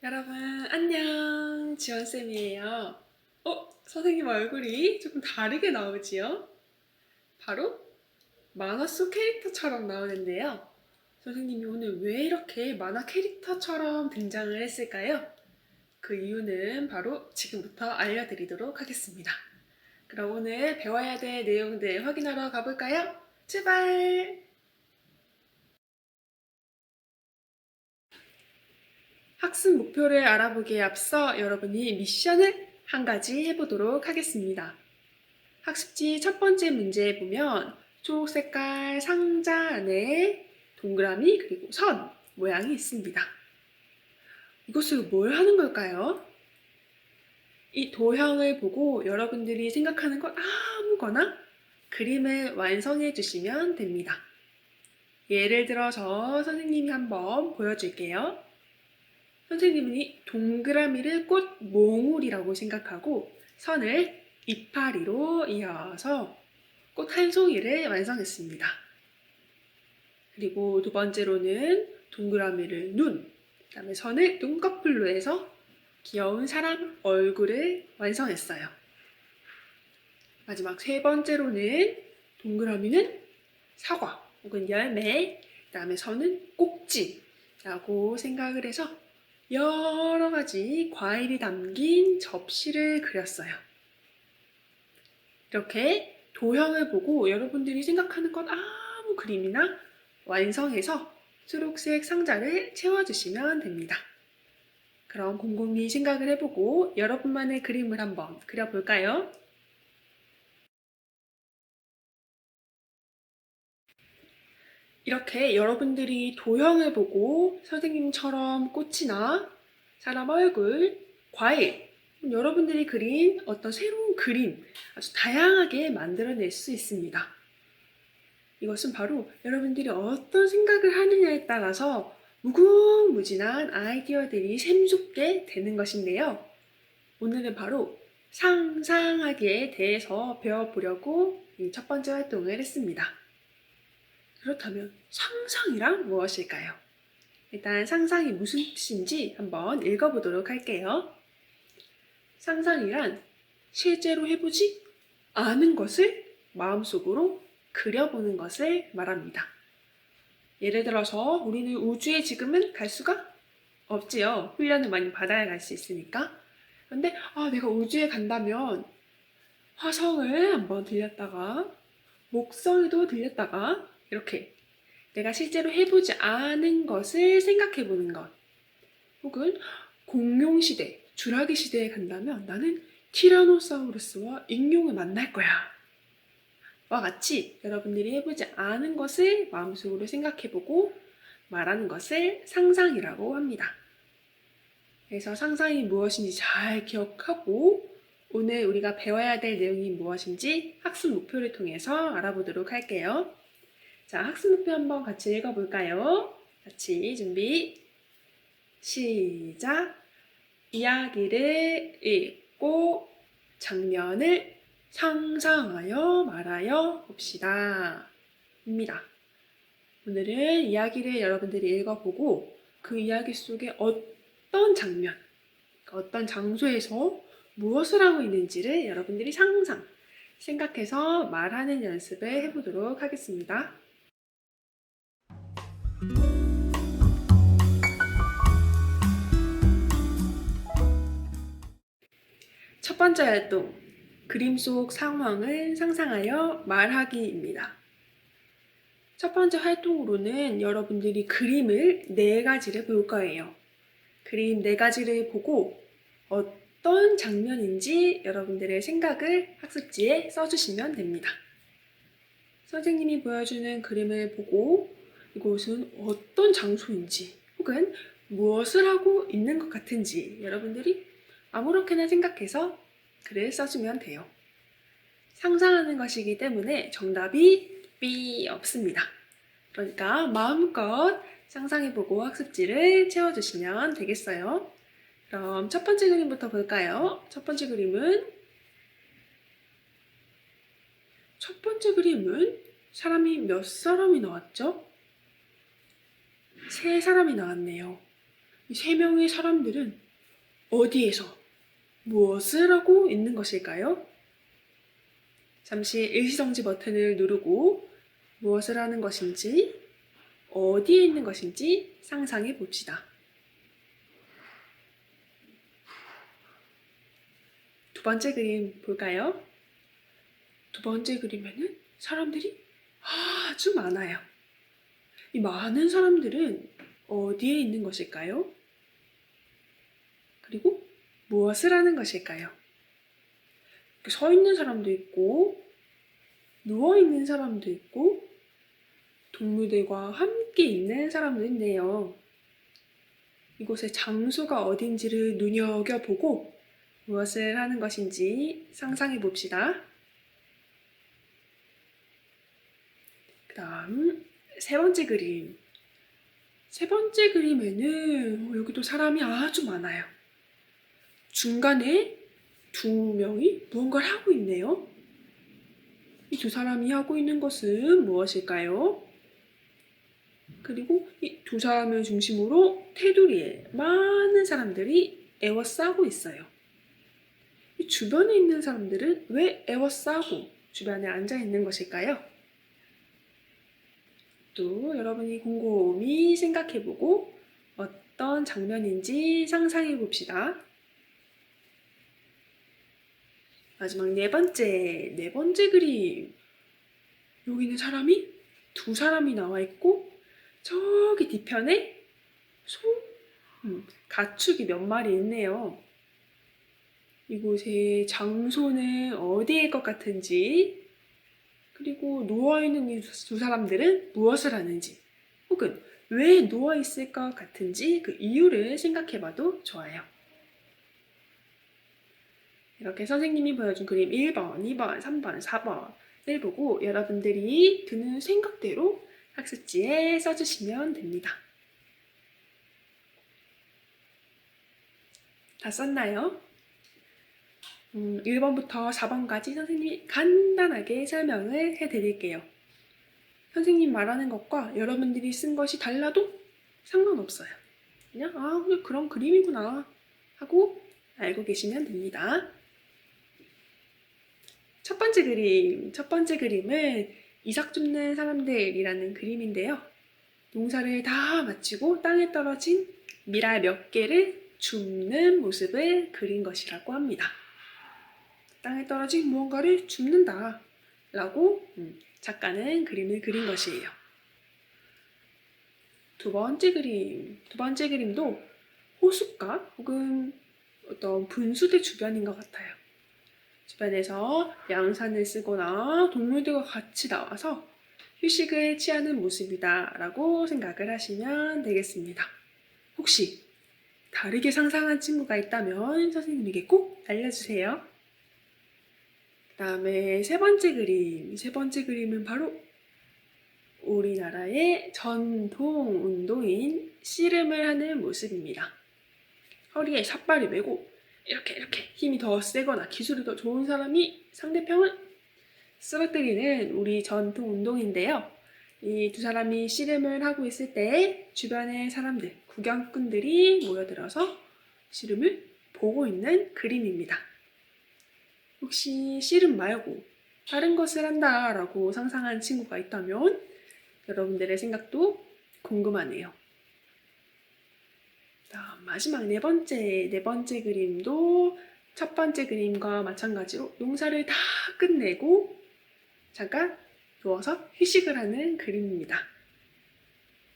여러분 안녕, 지원쌤이에요. 선생님 얼굴이 조금 다르게 나오지요? 바로 만화 속 캐릭터처럼 나오는데요. 선생님이 오늘 왜 이렇게 만화 캐릭터처럼 등장을 했을까요? 그 이유는 바로 지금부터 알려드리도록 하겠습니다. 그럼 오늘 배워야 될 내용들 확인하러 가볼까요? 출발! 학습 목표를 알아보기에 앞서 여러분이 미션을 한 가지 해보도록 하겠습니다. 학습지 첫 번째 문제에 보면 초록 색깔 상자 안에 동그라미 그리고 선 모양이 있습니다. 이것을 뭘 하는 걸까요? 이 도형을 보고 여러분들이 생각하는 것 아무거나 그림을 완성해 주시면 됩니다. 예를 들어서 선생님이 한번 보여줄게요. 선생님은 이 동그라미를 꽃몽울이라고 생각하고 선을 이파리로 이어서 꽃 한 송이를 완성했습니다. 그리고 두 번째로는 동그라미를 눈, 그 다음에 선을 눈꺼풀로 해서 귀여운 사람 얼굴을 완성했어요. 마지막 세 번째로는 동그라미는 사과 혹은 열매, 그 다음에 선은 꼭지라고 생각을 해서 여러 가지 과일이 담긴 접시를 그렸어요. 이렇게 도형을 보고 여러분들이 생각하는 건 아무 그림이나 완성해서 초록색 상자를 채워주시면 됩니다. 그럼 곰곰이 생각을 해보고 여러분만의 그림을 한번 그려볼까요? 이렇게 여러분들이 도형을 보고 선생님처럼 꽃이나 사람 얼굴, 과일, 여러분들이 그린 어떤 새로운 그림 아주 다양하게 만들어낼 수 있습니다. 이것은 바로 여러분들이 어떤 생각을 하느냐에 따라서 무궁무진한 아이디어들이 샘솟게 되는 것인데요. 오늘은 바로 상상하기에 대해서 배워보려고 이 첫 번째 활동을 했습니다. 그렇다면 상상이란 무엇일까요? 일단 상상이 무슨 뜻인지 한번 읽어보도록 할게요. 상상이란 실제로 해보지 않은 것을 마음속으로 그려보는 것을 말합니다. 예를 들어서 우리는 우주에 지금은 갈 수가 없지요. 훈련을 많이 받아야 갈 수 있으니까. 그런데 내가 우주에 간다면 화성을 한번 들렸다가 목성에도 들렸다가 이렇게 내가 실제로 해보지 않은 것을 생각해보는 것. 혹은 공룡시대, 쥐라기 시대에 간다면 나는 티라노사우루스와 익룡을 만날 거야. 와 같이 여러분들이 해보지 않은 것을 마음속으로 생각해보고 말하는 것을 상상이라고 합니다. 그래서 상상이 무엇인지 잘 기억하고 오늘 우리가 배워야 될 내용이 무엇인지 학습 목표를 통해서 알아보도록 할게요. 자, 학습 목표 한번 같이 읽어볼까요? 같이 준비, 시작! 이야기를 읽고 장면을 상상하여 말하여 봅시다. 입니다. 오늘은 이야기를 여러분들이 읽어보고 그 이야기 속에 어떤 장면, 어떤 장소에서 무엇을 하고 있는지를 여러분들이 생각해서 말하는 연습을 해보도록 하겠습니다. 첫 번째 활동, 그림 속 상황을 상상하여 말하기입니다. 첫 번째 활동으로는 여러분들이 그림을 4가지를 볼 거예요. 그림 4가지를 보고 어떤 장면인지 여러분들의 생각을 학습지에 써주시면 됩니다. 선생님이 보여주는 그림을 보고 이곳은 어떤 장소인지 혹은 무엇을 하고 있는 것 같은지 여러분들이 아무렇게나 생각해서 글을 써주면 돼요. 상상하는 것이기 때문에 정답이 B 없습니다. 그러니까 마음껏 상상해보고 학습지를 채워주시면 되겠어요. 그럼 첫 번째 그림부터 볼까요? 첫 번째 그림은 사람이 몇 사람이 나왔죠? 3사람이 나왔네요. 이 세 명의 사람들은 어디에서 무엇을 하고 있는 것일까요? 잠시 일시정지 버튼을 누르고 무엇을 하는 것인지, 어디에 있는 것인지 상상해 봅시다. 두 번째 그림 볼까요? 두 번째 그림에는 사람들이 아주 많아요. 이 많은 사람들은 어디에 있는 것일까요? 그리고 무엇을 하는 것일까요? 서 있는 사람도 있고, 누워 있는 사람도 있고, 동물들과 함께 있는 사람도 있네요. 이곳의 장소가 어딘지를 눈여겨보고 무엇을 하는 것인지 상상해 봅시다. 그 다음 세 번째 그림. 세 번째 그림에는 여기도 사람이 아주 많아요. 중간에 두 명이 무언가를 하고 있네요. 이 두 사람이 하고 있는 것은 무엇일까요? 그리고 이 두 사람을 중심으로 테두리에 많은 사람들이 에워싸고 있어요. 이 주변에 있는 사람들은 왜 에워싸고 주변에 앉아 있는 것일까요? 또 여러분이 곰곰이 생각해보고 어떤 장면인지 상상해 봅시다. 마지막 네 번째 그림. 여기는 사람이 두 사람이 나와 있고 저기 뒤편에 가축이 몇 마리 있네요. 이곳의 장소는 어디일 것 같은지, 그리고 누워있는 이 두 사람들은 무엇을 하는지, 혹은 왜 누워있을 것 같은지 그 이유를 생각해봐도 좋아요. 이렇게 선생님이 보여준 그림 1번, 2번, 3번, 4번을 보고 여러분들이 드는 생각대로 학습지에 써주시면 됩니다. 다 썼나요? 1번부터 4번까지 선생님이 간단하게 설명을 해드릴게요. 선생님 말하는 것과 여러분들이 쓴 것이 달라도 상관없어요. 그냥 그런 그림이구나 하고 알고 계시면 됩니다. 첫 번째 그림은 이삭 줍는 사람들이라는 그림인데요. 농사를 다 마치고 땅에 떨어진 밀알 몇 개를 줍는 모습을 그린 것이라고 합니다. 땅에 떨어진 무언가를 줍는다 라고 작가는 그림을 그린 것이에요. 두 번째 그림도 호숫가 혹은 어떤 분수대 주변인 것 같아요. 주변에서 양산을 쓰거나 동물들과 같이 나와서 휴식을 취하는 모습이다 라고 생각을 하시면 되겠습니다. 혹시 다르게 상상한 친구가 있다면 선생님에게 꼭 알려주세요. 그 다음에 세 번째 그림은 바로 우리나라의 전통 운동인 씨름을 하는 모습입니다. 허리에 삿발을 메고 이렇게 힘이 더 세거나 기술이 더 좋은 사람이 상대편을 쓰러뜨리는 우리 전통 운동인데요. 이 두 사람이 씨름을 하고 있을 때 주변의 사람들, 구경꾼들이 모여들어서 씨름을 보고 있는 그림입니다. 혹시 씨름 말고 다른 것을 한다라고 상상한 친구가 있다면 여러분들의 생각도 궁금하네요. 마지막 네 번째 그림도 첫 번째 그림과 마찬가지로 농사를 다 끝내고 잠깐 누워서 휴식을 하는 그림입니다.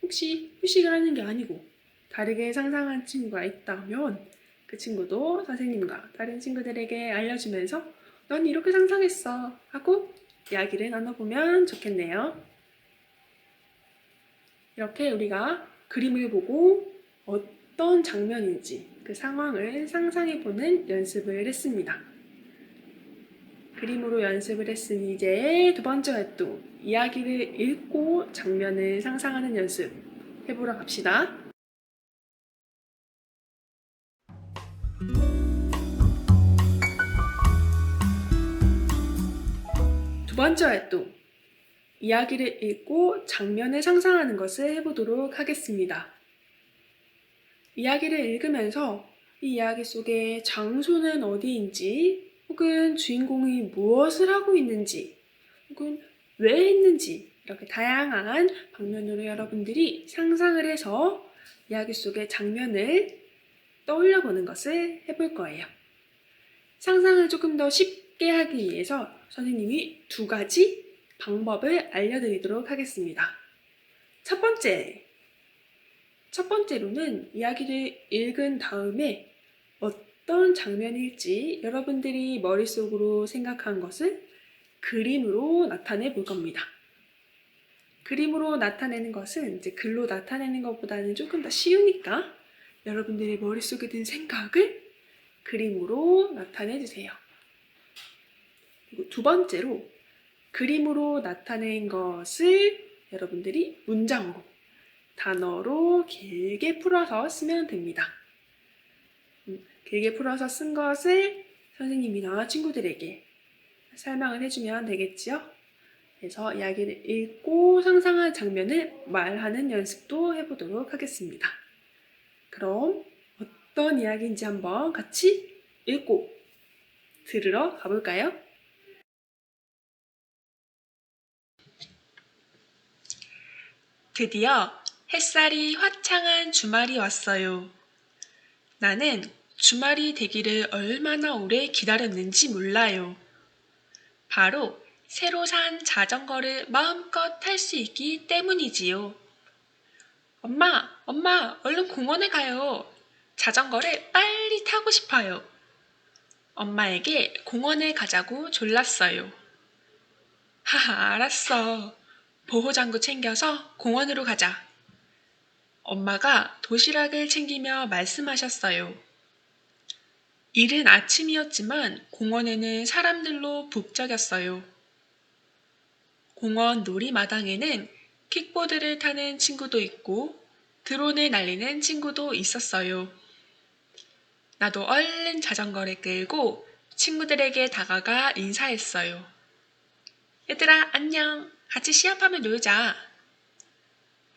혹시 휴식을 하는 게 아니고 다르게 상상한 친구가 있다면 그 친구도 선생님과 다른 친구들에게 알려주면서 넌 이렇게 상상했어 하고 이야기를 나눠보면 좋겠네요. 이렇게 우리가 그림을 보고 어떤 장면인지 그 상황을 상상해보는 연습을 했습니다. 그림으로 연습을 했으니 이제 두 번째 활동, 이야기를 읽고 장면을 상상하는 연습 해보러 갑시다. 두 번째 활동, 이야기를 읽고 장면을 상상하는 것을 해보도록 하겠습니다. 이야기를 읽으면서 이 이야기 속의 장소는 어디인지, 혹은 주인공이 무엇을 하고 있는지, 혹은 왜 했는지, 이렇게 다양한 방면으로 여러분들이 상상을 해서 이야기 속의 장면을 떠올려 보는 것을 해볼 거예요. 상상을 조금 더 쉽게 하기 위해서 선생님이 2가지 방법을 알려드리도록 하겠습니다. 첫 번째로는 이야기를 읽은 다음에 어떤 장면일지 여러분들이 머릿속으로 생각한 것을 그림으로 나타내 볼 겁니다. 그림으로 나타내는 것은 이제 글로 나타내는 것보다는 조금 더 쉬우니까 여러분들의 머릿속에 든 생각을 그림으로 나타내 주세요. 그리고 2번째로 그림으로 나타낸 것을 여러분들이 문장으로, 단어로 길게 풀어서 쓰면 됩니다. 길게 풀어서 쓴 것을 선생님이나 친구들에게 설명을 해주면 되겠지요? 그래서 이야기를 읽고 상상한 장면을 말하는 연습도 해보도록 하겠습니다. 그럼 어떤 이야기인지 한번 같이 읽고 들으러 가볼까요? 드디어 햇살이 화창한 주말이 왔어요. 나는 주말이 되기를 얼마나 오래 기다렸는지 몰라요. 바로 새로 산 자전거를 마음껏 탈 수 있기 때문이지요. 엄마, 얼른 공원에 가요. 자전거를 빨리 타고 싶어요. 엄마에게 공원에 가자고 졸랐어요. 하하, 알았어. 보호장구 챙겨서 공원으로 가자. 엄마가 도시락을 챙기며 말씀하셨어요. 이른 아침이었지만 공원에는 사람들로 북적였어요. 공원 놀이마당에는 킥보드를 타는 친구도 있고 드론을 날리는 친구도 있었어요. 나도 얼른 자전거를 끌고 친구들에게 다가가 인사했어요. 얘들아, 안녕. 같이 시합하면 놀자.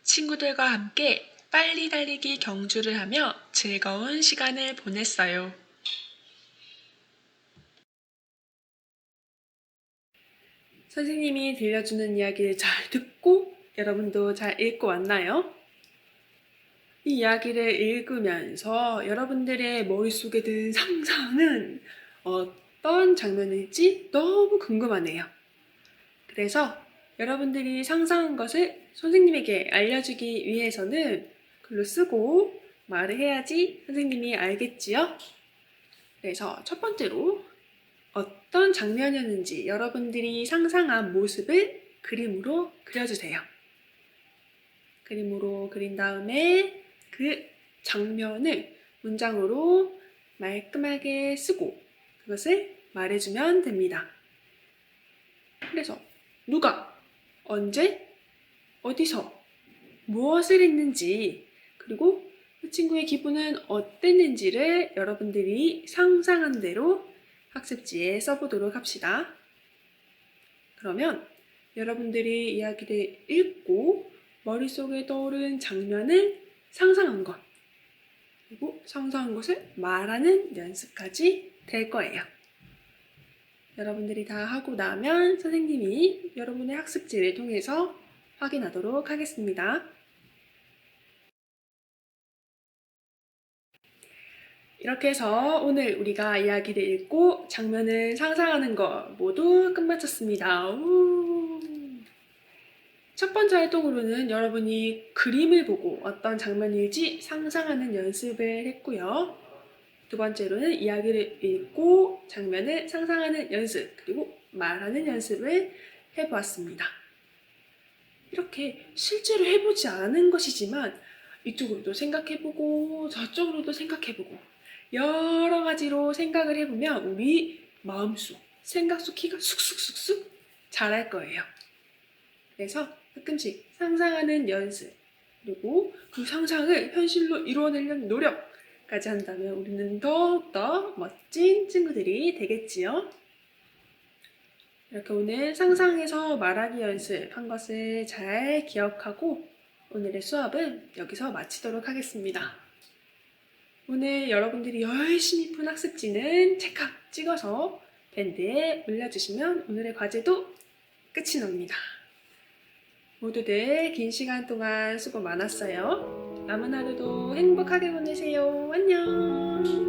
친구들과 함께 빨리 달리기 경주를 하며 즐거운 시간을 보냈어요. 선생님이 들려주는 이야기를 잘 듣고 여러분도 잘 읽고 왔나요? 이 이야기를 읽으면서 여러분들의 머릿속에 든 상상은 어떤 장면일지 너무 궁금하네요. 그래서 여러분들이 상상한 것을 선생님에게 알려주기 위해서는 글로 쓰고 말을 해야지 선생님이 알겠지요? 그래서 첫 번째로 어떤 장면이었는지 여러분들이 상상한 모습을 그림으로 그려주세요. 그림으로 그린 다음에 그 장면을 문장으로 말끔하게 쓰고 그것을 말해주면 됩니다. 그래서 누가, 언제, 어디서, 무엇을 했는지, 그리고 그 친구의 기분은 어땠는지를 여러분들이 상상한 대로 학습지에 써보도록 합시다. 그러면 여러분들이 이야기를 읽고 머릿속에 떠오른 장면을 상상한 것, 그리고 상상한 것을 말하는 연습까지 될 거예요. 여러분들이 다 하고 나면 선생님이 여러분의 학습지를 통해서 확인하도록 하겠습니다. 이렇게 해서 오늘 우리가 이야기를 읽고 장면을 상상하는 거 모두 끝마쳤습니다. 첫 번째 활동으로는 여러분이 그림을 보고 어떤 장면일지 상상하는 연습을 했고요. 두 번째로는 이야기를 읽고 장면을 상상하는 연습, 그리고 말하는 연습을 해보았습니다. 이렇게 실제로 해보지 않은 것이지만 이쪽으로도 생각해보고 저쪽으로도 생각해보고 여러 가지로 생각을 해보면 우리 마음속, 생각 속 키가 쑥쑥쑥쑥 자랄 거예요. 그래서 가끔씩 상상하는 연습, 그리고 그 상상을 현실로 이루어내려는 노력까지 한다면 우리는 더욱더 멋진 친구들이 되겠지요. 이렇게 오늘 상상해서 말하기 연습한 것을 잘 기억하고 오늘의 수업은 여기서 마치도록 하겠습니다. 오늘 여러분들이 열심히 푼 학습지는 찰칵 찍어서 밴드에 올려주시면 오늘의 과제도 끝이 납니다. 모두들 긴 시간 동안 수고 많았어요. 남은 하루도 행복하게 보내세요. 안녕.